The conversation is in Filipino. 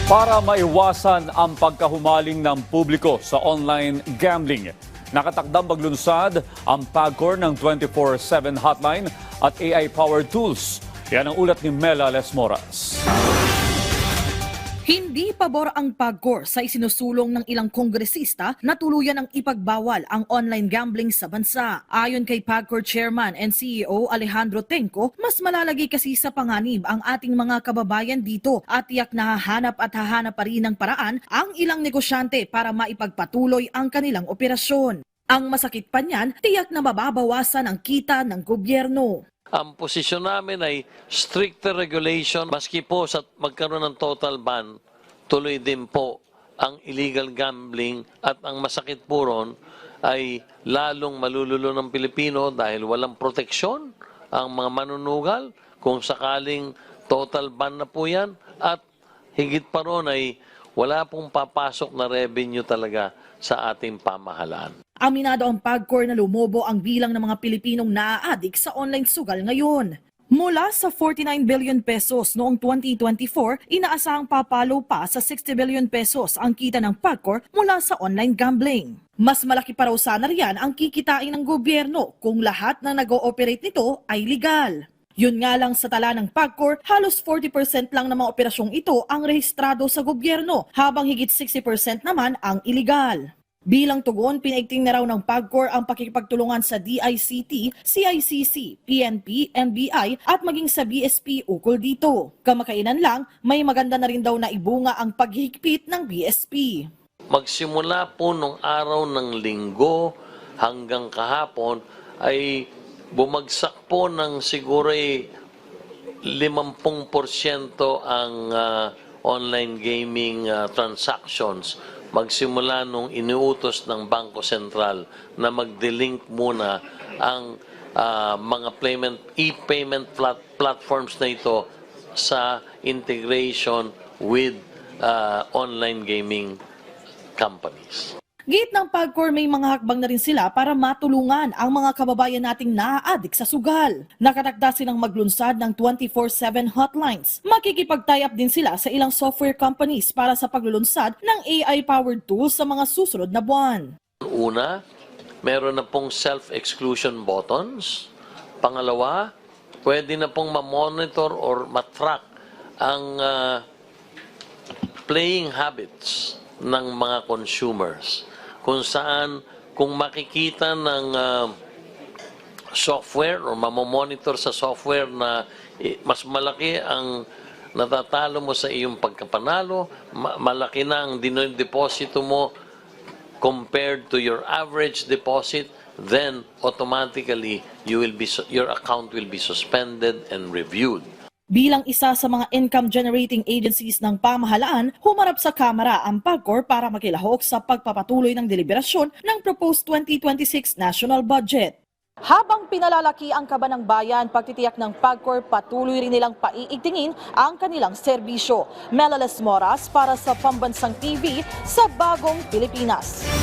Para maiwasan ang pagkahumaling ng publiko sa online gambling, nakatakdang maglunsad ang PAGCOR ng 24/7 hotline at AI-powered tools. Yan ang ulat ni Mela Lesmoras. Hindi pabor ang PAGCOR sa isinusulong ng ilang kongresista na tuluyan ang ipagbawal ang online gambling sa bansa. Ayon kay PAGCOR Chairman and CEO Alejandro Tenco, mas malalagay kasi sa panganib ang ating mga kababayan dito at tiyak na hahanap pa rin ng paraan ang ilang negosyante para maipagpatuloy ang kanilang operasyon. Ang masakit pa niyan, tiyak na mababawasan ang kita ng gobyerno. Ang posisyon namin ay stricter regulation. Maski po sa magkaroon ng total ban, tuloy din po ang illegal gambling at ang masakit po ron ay lalong malululo ng Pilipino dahil walang proteksyon ang mga manunugal kung sakaling total ban na po yan at higit pa ron ay wala pong papasok na revenue talaga sa ating pamahalaan. Aminado ang PAGCOR na lumobo ang bilang ng mga Pilipinong naaadik sa online sugal ngayon. Mula sa 49 billion pesos noong 2024, inaasahang papalo pa sa 60 billion pesos ang kita ng PAGCOR mula sa online gambling. Mas malaki pa raw sana riyan ang kikitain ng gobyerno kung lahat na nag-ooperate nito ay legal. Yun nga lang sa tala ng PAGCOR, halos 40% lang ng mga operasyong ito ang rehistrado sa gobyerno, habang higit 60% naman ang illegal. Bilang tugon, pinaigting na raw ng PAGCOR ang pakikipagtulungan sa DICT, CICC, PNP, NBI at maging sa BSP ukol dito. Kamakailan lang, may maganda na rin daw na ibunga ang paghihigpit ng BSP. Magsimula po nung araw ng linggo hanggang kahapon ay bumagsak po ng siguro 50% ang online gaming transactions. Magsimula nung iniutos ng Bangko Sentral na mag-delink muna ang mga e-payment platforms na ito sa integration with online gaming companies. Git ng PAGCOR, may mga hakbang na rin sila para matulungan ang mga kababayan nating naaadik sa sugal. Nakatakda silang maglunsad ng 24/7 hotlines. Makikipag-tie-up din sila sa ilang software companies para sa paglulunsad ng AI-powered tools sa mga susunod na buwan. Una, meron na pong self-exclusion buttons. Pangalawa, pwede na pong ma-monitor or ma-track ang playing habits ng mga consumers. Kung saan, kung makikita ng software o mamomonitor sa software na mas malaki ang natatalo mo sa iyong pagkapanalo, malaki na ang dinodeposito mo compared to your average deposit, then automatically your account will be suspended and reviewed. Bilang isa sa mga income-generating agencies ng pamahalaan, humarap sa Kamara ang PAGCOR para makilahok sa pagpapatuloy ng deliberasyon ng proposed 2026 national budget. Habang pinalalaki ang kaba ng bayan, pagtitiyak ng PAGCOR, patuloy rin nilang paiigtingin ang kanilang serbisyo. Mela Lesmoras para sa Pambansang TV sa Bagong Pilipinas.